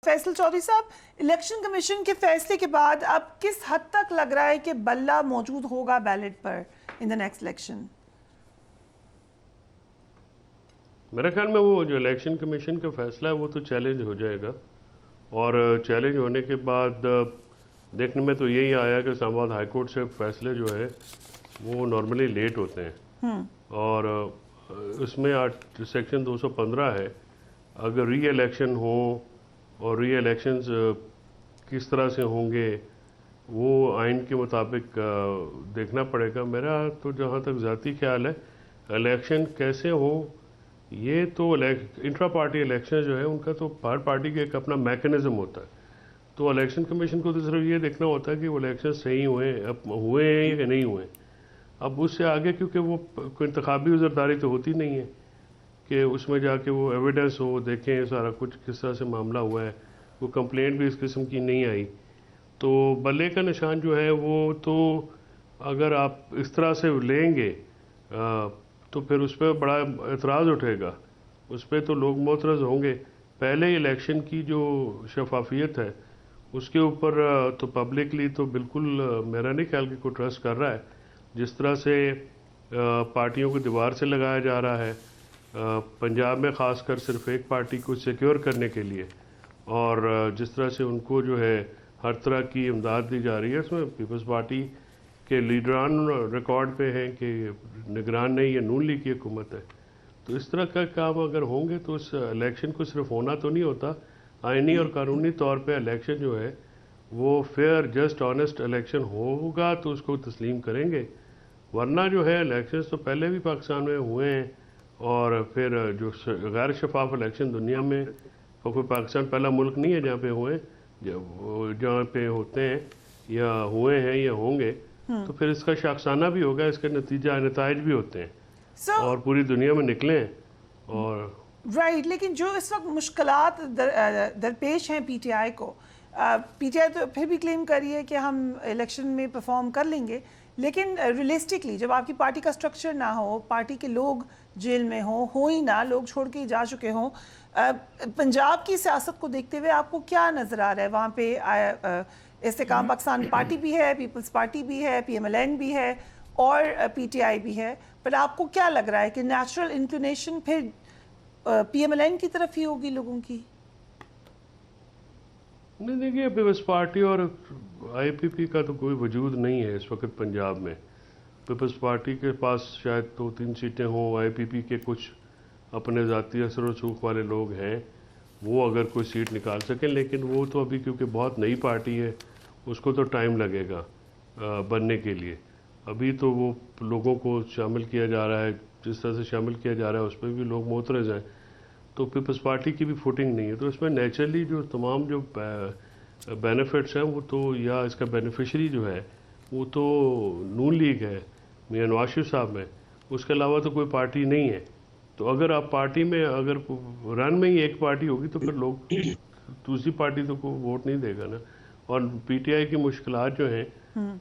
फैसल चौधरी साहब, election commission के फैसले के बाद अब किस हद तक लग रहा है कि बल्ला मौजूद होगा बैलेट पर इन द नेक्स्ट इलेक्शन? मेरे ख्याल में वो जो इलेक्शन कमीशन का फैसला है वो तो चैलेंज हो जाएगा। और चैलेंज होने के बाद देखने में तो यही आया कि इस्लामाबाद हाई कोर्ट से फैसले जो है वो नॉर्मली लेट होते हैं। और उसमें सेक्शन 215 है, अगर री इलेक्शन हो और री इलेक्शंस किस तरह से होंगे वो आइन के मुताबिक देखना पड़ेगा। मेरा तो जहाँ तक ज़ाती ख्याल है, इलेक्शन कैसे हो ये तो इंट्रा पार्टी इलेक्शन जो है उनका तो हर पार्टी का एक अपना मैकेनिज्म होता है। तो इलेक्शन कमीशन को तो सिर्फ ये देखना होता है कि वो इलेक्शन सही हुए हैं या नहीं हुए। अब उससे आगे क्योंकि वो कोई इंतखाबी उज़रदारी तो होती नहीं है कि उसमें जाके वो एविडेंस हो, देखें सारा कुछ किस तरह से मामला हुआ है, वो कंप्लेंट भी इस किस्म की नहीं आई। तो बल्ले का निशान जो है वो तो अगर आप इस तरह से लेंगे तो फिर उस पर बड़ा एतराज़ उठेगा, उस पर तो लोग मोतरज़ होंगे। पहले इलेक्शन की जो शफाफियत है उसके ऊपर तो पब्लिकली तो बिल्कुल मेरा नहीं ख्याल कि कोई ट्रस्ट कर रहा है। जिस तरह से पार्टियों को दीवार से लगाया जा रहा है पंजाब में, ख़ासकर सिर्फ एक पार्टी को सिक्योर करने के लिए, और जिस तरह से उनको जो है हर तरह की इमदाद दी जा रही है, उसमें पीपल्स पार्टी के लीडरान रिकॉर्ड पे हैं कि निगरान नहीं, ये नून लीग की हुकूमत है। तो इस तरह का काम अगर होंगे तो इस इलेक्शन को सिर्फ होना तो नहीं होता, आइनी और कानूनी तौर पे इलेक्शन जो है वो फेयर जस्ट ऑनेस्ट इलेक्शन होगा तो उसको तस्लीम करेंगे। वरना जो है इलेक्शन तो पहले भी पाकिस्तान में हुए हैं, और फिर जो गैर शफाफ इलेक्शन दुनिया में, तो कोई पाकिस्तान पहला मुल्क नहीं है जहाँ पे हुए, जहाँ पे होते हैं या हुए हैं या होंगे। तो फिर इसका शाखसाना भी होगा, इसके नतीज भी होते हैं और पूरी दुनिया में निकले हैं। और राइट, लेकिन जो इस वक्त मुश्किलात दरपेश हैं पीटीआई को, पीटीआई तो फिर भी क्लेम कर रही है कि हम इलेक्शन में परफॉर्म कर लेंगे, लेकिन रियलिस्टिकली जब आपकी पार्टी का स्ट्रक्चर ना हो, पार्टी के लोग जेल में हो ही ना, लोग छोड़ के जा चुके हों, पंजाब की सियासत को देखते हुए आपको क्या नज़र आ रहा है? वहाँ पे इस्तेकाम पाकिस्तान पार्टी भी है, पीपल्स पार्टी भी है, PMLN भी है और PTI भी है, पर आपको क्या लग रहा है कि नेचुरल इंक्लिनेशन फिर PMLN की तरफ ही होगी लोगों की? नहीं, देखिए पीपल्स पार्टी और IPP का तो कोई वजूद नहीं है इस वक्त पंजाब में। पीपल्स पार्टी के पास शायद 2-3 सीटें हों, IPP के कुछ अपने ज़ाती असर और सूख वाले लोग हैं, वो अगर कोई सीट निकाल सकें, लेकिन वो तो अभी क्योंकि बहुत नई पार्टी है उसको तो टाइम लगेगा बनने के लिए। अभी तो वो लोगों को शामिल किया जा रहा है, जिस तरह से शामिल किया जा रहा है उस पर भी लोग मोतरज़ हैं, तो पीपल्स पार्टी की भी फुटिंग नहीं है। तो इसमें नेचुरली जो तमाम जो बेनिफिट्स हैं वो तो, या इसका बेनिफिशरी जो है वो तो नून लीग है, मियां नवाज शरीफ साहब में, उसके अलावा तो कोई पार्टी नहीं है। तो अगर आप पार्टी में अगर रन में ही एक पार्टी होगी तो फिर लोग दूसरी पार्टी तो को वोट नहीं देगा ना। और PTI की मुश्किलात जो हैं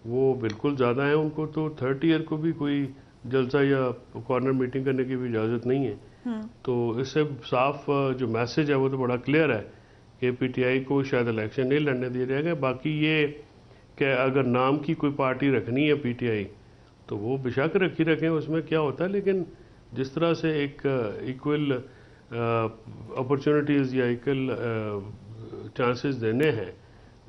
वो बिल्कुल ज़्यादा हैं, उनको तो 3rd ईयर को भी कोई जलसा या कॉर्नर मीटिंग करने की भी इजाज़त नहीं है। तो इससे साफ जो मैसेज है वो तो बड़ा क्लियर है कि PTI को शायद इलेक्शन नहीं लड़ने दिया जाएगा। बाकी ये कि अगर नाम की कोई पार्टी रखनी है PTI तो वो बेशक रखें, उसमें क्या होता है, लेकिन जिस तरह से एक इक्वल अपॉर्चुनिटीज़ या इक्वल चांसेस देने हैं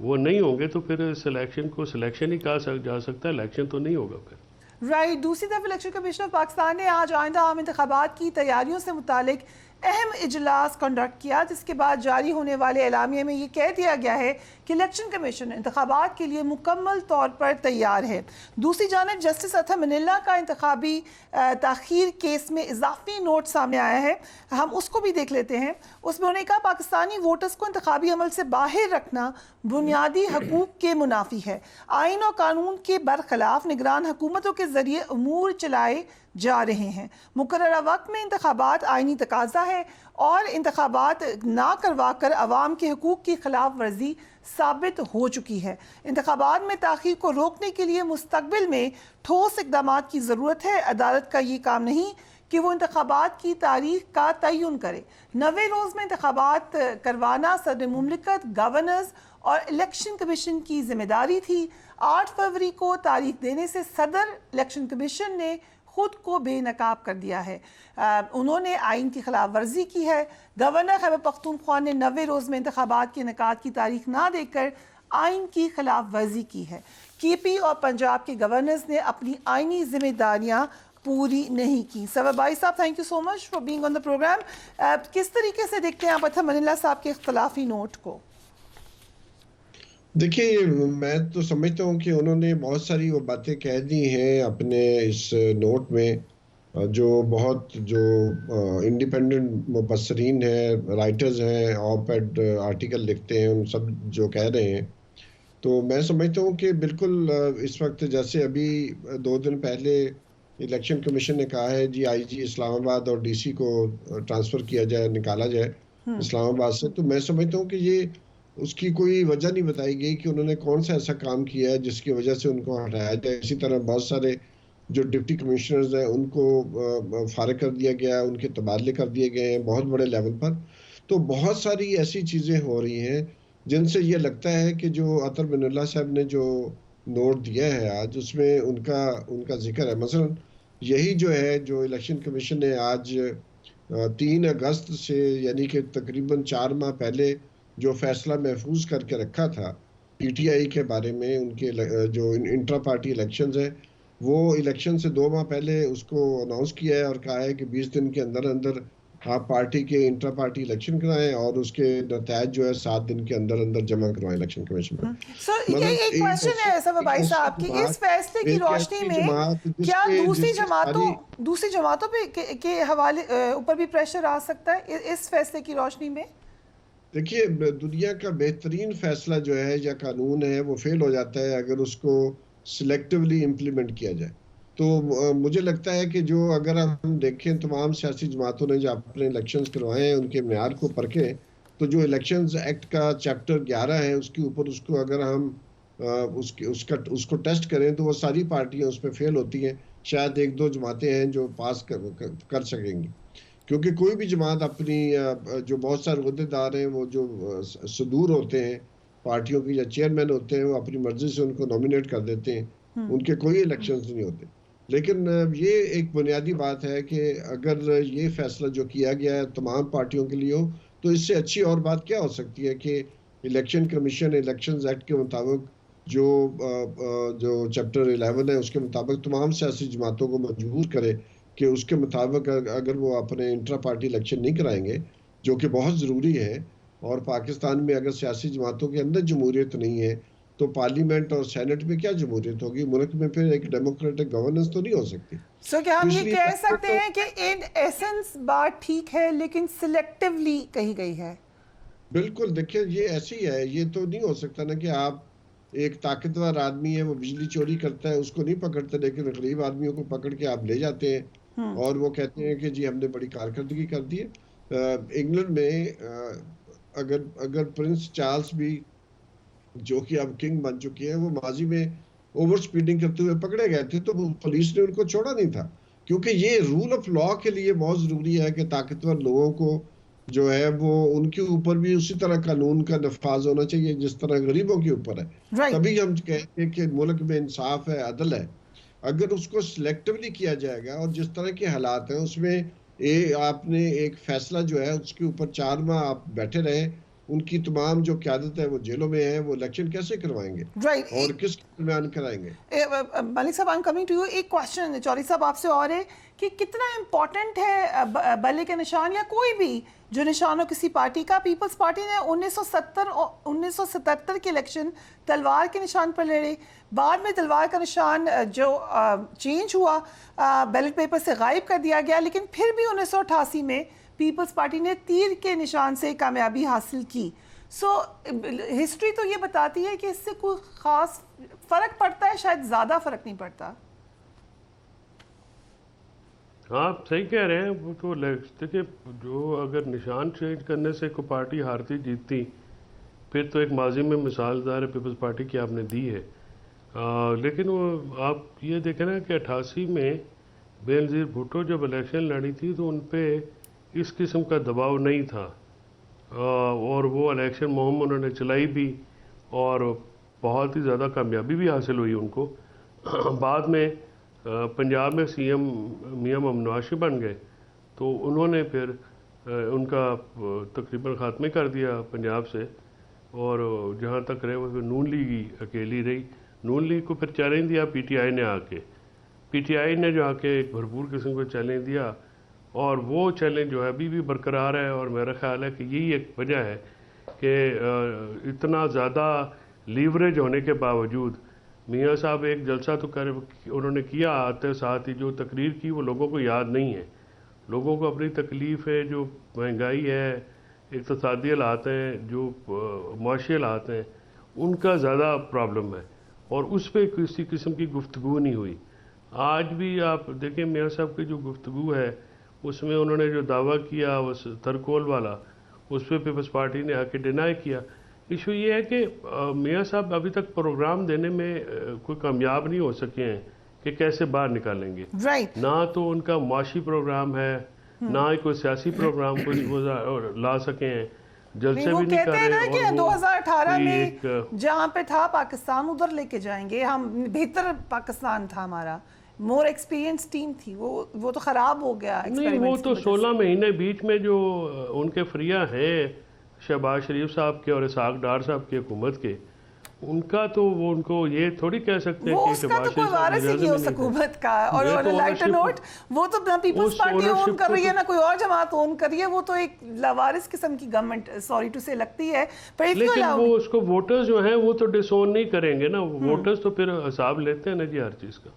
वो नहीं होंगे तो फिर सिलेक्शन को सिलेक्शन ही कहा जा सकता है, इलेक्शन तो नहीं होगा फिर। राइट, दूसरी तरफ इलेक्शन कमीशन ऑफ पाकिस्तान ने आज आइंदा आम इंतखाबात की तैयारियों से मुतालिक अहम इजलास कंडक्ट किया, जिसके बाद जारी होने वाले एलामिया में ये कह दिया गया है कि इलेक्शन कमीशन इंतखाबात के लिए मुकम्मल तौर पर तैयार है। दूसरी जानब जस्टिस अथा मनिल्ला का इंतखाबी ताख़ीर केस में इजाफी नोट सामने आया है, हम उसको भी देख लेते हैं। उसमें उन्होंने कहा पाकिस्तानी वोटर्स को इंतखाबी अमल से बाहर रखना बुनियादी हकूक़ के मुनाफी है, आइन और कानून के बरखिलाफ निगरान हुकूमतों के ज़रिए अमूर चलाए जा रहे हैं। मुकर्ररा वक्त में इंतखाबात आइनी तकाजा है और इंतखाबात ना करवा कर अवाम के हकूक़ की खिलाफ वर्जी साबित हो चुकी है। इंतखाबात में ताख़ीर को रोकने के लिए मुस्तक़बिल में ठोस इक़दामात की ज़रूरत है। अदालत का ये काम नहीं कि वो इंतखाबात की तारीख का तयन करे। 90 रोज़ में इंतखाबात करवाना सदर मुमलिकत, गवर्नर्स और इलेक्शन कमीशन की जिम्मेदारी थी। 8 फरवरी को तारीख देने से सदर इलेक्शन कमीशन ने खुद को बेनकाब कर दिया है। उन्होंने आइन की खिलाफ वर्जी की है। गवर्नर खैबर पख्तूनख्वा ने 90 रोज़ में इंतखाबात के इनेकाद की तारीख ना देकर आइन की खिलाफ वर्जी की है। केपी और पंजाब के गवर्नर्स ने अपनी आइनी जिम्मेदारियां पूरी नहीं की। सवर भाई साहब, thank you so much for being on the programme. किस तरीके से देखते हैं आप अथर मनीला साहब के इख्तलाफी नोट को? देखिए, मैं तो समझता हूँ कि उन्होंने बहुत सारी वो बातें कह दी हैं अपने इस नोट में, जो इंडिपेंडेंट मुबस्सरीन हैं, राइटर्स हैं, ऑप-एड आर्टिकल लिखते हैं, उन सब जो कह रहे हैं, तो मैं समझता हूँ कि बिल्कुल इस वक्त जैसे अभी 2 दिन पहले इलेक्शन कमीशन ने कहा है जी आईजी इस्लामाबाद और डीसी को ट्रांसफ़र किया जाए, निकाला जाए इस्लामाबाद से, तो मैं समझता हूँ कि ये उसकी कोई वजह नहीं बताई गई कि उन्होंने कौन सा ऐसा काम किया है जिसकी वजह से उनको हटाया जाए। इसी तरह बहुत सारे जो डिप्टी कमिश्नर्स हैं उनको फारिग कर दिया गया है, उनके तबादले कर दिए गए हैं बहुत बड़े लेवल पर। तो बहुत सारी ऐसी चीज़ें हो रही हैं जिनसे ये लगता है कि जो अतर मिनुल्लाह साहब ने जो नोट दिया है आज, उसमें उनका जिक्र है। मसलन यही जो है, जो इलेक्शन कमीशन ने आज 3 अगस्त से यानी कि तकरीबन 4 माह पहले जो फैसला महफूज करके रखा था पीटीआई के बारे में, उनके जो इंट्रा पार्टी इलेक्शंस हैं, वो इलेक्शन से 2 माह पहले उसको अनाउंस किया है और कहा है कि 20 दिन के अंदर अंदर आप पार्टी के इंट्रा पार्टी इलेक्शन कराएं और उसके नतीजे जो है 7 दिन के अंदर अंदर जमा करवाएं इलेक्शन कमीशन में। सर, ये एक क्वेश्चन है सर भाई साहब कि इस फैसले की रोशनी में क्या दूसरी जमातों पे के हवाले ऊपर भी प्रेशर आ सकता है इस फैसले की रोशनी में? देखिए, दुनिया का बेहतरीन फैसला जो है या कानून है वो फेल हो जाता है अगर उसको सिलेक्टिवली इम्प्लीमेंट किया जाए। तो मुझे लगता है कि जो अगर हम देखें तमाम सियासी जमातों ने जो अपने इलेक्शंस करवाए हैं उनके म्यार को परखें, तो जो इलेक्शंस एक्ट का चैप्टर 11 है उसके ऊपर उसको अगर हम उसको टेस्ट करें तो वो सारी पार्टियां उस पर फेल होती हैं। शायद 1-2 जमातें हैं जो पास कर सकेंगी, क्योंकि कोई भी जमात अपनी जो बहुत सारे अहदेदार हैं वो जो सदूर होते हैं पार्टियों की या चेयरमैन होते हैं, वो अपनी मर्जी से उनको नॉमिनेट कर देते हैं, उनके कोई इलेक्शंस नहीं होते। लेकिन ये एक बुनियादी बात है कि अगर ये फैसला जो किया गया है तमाम पार्टियों के लिए हो, तो इससे अच्छी और बात क्या हो सकती है कि इलेक्शन कमीशन इलेक्शंस एक्ट के मुताबिक जो चैप्टर 11 है उसके मुताबिक तमाम सियासी जमातों को मजबूर करे कि उसके मुताबिक अगर वो अपने इंट्रा पार्टी इलेक्शन नहीं कराएंगे, जो कि बहुत ज़रूरी है, और पाकिस्तान में अगर सियासी जमातों के अंदर जमहूरियत नहीं है तो पार्लियामेंट और सेनेट में क्या जमहूरियत होगी? मुल्क में फिर एक डेमोक्रेटिक गवर्नेंस तो नहीं हो सकती। सो क्या हम ये कह सकते हैं कि इन एसेंस बात ठीक है लेकिन सिलेक्टिवली कही गई है? बिल्कुल, देखिए ये ऐसी है, ये तो नहीं हो सकता ना कि आप एक ताकतवर आदमी है वो बिजली चोरी करता है उसको नहीं पकड़ते, लेकिन गरीब आदमियों को पकड़ के आप ले जाते हैं और वो कहते हैं कि जी हमने बड़ी कारकर्दगी कर दी है। इंग्लैंड में अगर प्रिंस चार्ल्स भी, जो कि अब किंग बन चुके हैं, वो माजी में ओवर स्पीडिंग करते हुए पकड़े गए थे तो पुलिस ने उनको छोड़ा नहीं था, क्योंकि ये रूल ऑफ लॉ के लिए बहुत जरूरी है कि ताकतवर लोगों को जो है वो उनके ऊपर भी उसी तरह कानून का नफाज होना चाहिए जिस तरह गरीबों के ऊपर है। तभी हम कहते हैं कि मुल्क में इंसाफ है, अदल है। अगर उसको सिलेक्टिवली किया जाएगा और जिस तरह के हालात हैं उसमें आपने एक फैसला जो है उसके ऊपर 4 माह आप बैठे रहे, उनकी तमाम जो क़यादत है वो जेलों में है, वो इलेक्शन कैसे करवाएंगे और किस दरमियान कराएंगे? मलिक साहब, I am coming to you. एक क्वेश्चन चौधरी साहब आपसे और है कि कितना इम्पोर्टेंट है बल्ले के निशान या कोई भी जो निशान हो किसी पार्टी का? पीपल्स पार्टी ने 1970 और 1977 के इलेक्शन तलवार के निशान पर लड़े, बाद में तलवार का निशान जो चेंज हुआ बैलेट पेपर से गायब कर दिया गया, लेकिन फिर भी 1988 में पीपल्स पार्टी ने तीर के निशान से कामयाबी हासिल की। सो हिस्ट्री तो ये बताती है कि इससे कोई ख़ास फ़र्क पड़ता है? शायद ज़्यादा फ़र्क नहीं पड़ता। हाँ, आप सही कह रहे हैं। वो तो देखिए, जो अगर निशान चेंज करने से कोई पार्टी हारती जीतती, फिर तो एक माजी में मिसालदार पीपल्स पार्टी की आपने दी है। लेकिन वो आप ये देखें ना कि 88 में बेनज़ीर भुट्टो जब इलेक्शन लड़ी थी तो उन पे इस किस्म का दबाव नहीं था, और वो इलेक्शन मुहिम उन्होंने चलाई भी और बहुत ही ज़्यादा कामयाबी भी हासिल हुई उनको। बाद में पंजाब में सीएम मियां मोहम्मद नवाज शरीफ बन गए तो उन्होंने फिर उनका तकरीबन ख़ात्मे कर दिया पंजाब से, और जहाँ तक रहे वो फिर नून लीग ही अकेली रही। नून लीग को फिर चैलेंज दिया पीटीआई ने आके, पीटीआई ने जो आके एक भरपूर किस्म को चैलेंज दिया, और वो चैलेंज जो है अभी भी बरकरार है। और मेरा ख्याल है कि यही एक वजह है कि इतना ज़्यादा लीवरेज होने के बावजूद मियाँ साहब एक जलसा तो कर उन्होंने किया, आते साथ ही जो तकरीर की वो लोगों को याद नहीं है। लोगों को अपनी तकलीफ़ है, जो महंगाई है, इक़्तिसादी हालात हैं, जो मुआशी हालात हैं, उनका ज़्यादा प्रॉब्लम है, और उस पर किसी किस्म की गुफ्तगू नहीं हुई। आज भी आप देखें मियाँ साहब की जो गुफ्तगू है उसमें उन्होंने जो दावा किया उस थरकोल वाला, उस पर पीपल्स पार्टी ने आके डिनाई किया। इशू ये है कि मियाँ साहब अभी तक प्रोग्राम देने में कोई कामयाब नहीं हो सके हैं कि कैसे बाहर निकालेंगे। राइट। ना तो उनका मुआशी प्रोग्राम है, ना ही कोई सियासी प्रोग्राम को ला सके हैं, जलसे वो भी नहीं कहते कर हैं ना रहे। कि और 2018 कोई में एक जहाँ पे था पाकिस्तान उधर लेके जाएंगे हम, बेहतर पाकिस्तान था हमारा, मोर एक्सपीरियंस टीम थी, वो तो खराब हो गया नहीं, वो experiments तो की वजह 16 महीने बीच में जो उनके फ्रिया हैं शहबाज शरीफ साहब के और इसहाक डार साहब की हुकूमत के, उनका तो वो उनको ये थोड़ी कह सकते से। हैं वो कि उसका शहबाज तो कोई शरीफ साहब वारिस ही नहीं हो मुलाजिम ही नहीं हुकूमत का। और ये तो लाइटर ownership- नोट, वो तो ना पीपल्स उस पार्टी ओन ownership कर को रही है तो- ना कोई और जमात ओन कर रही है, वो तो एक लावारिस किस्म की गवर्नमेंट सॉरी टू से लगती है। पर if you लेकिन allow वो me- उसको वोटर्स जो हैं वो तो डिसोन नहीं करेंगे ना, वोटर्स तो फिर हिसाब लेते हैं ना जी हर चीज़ का।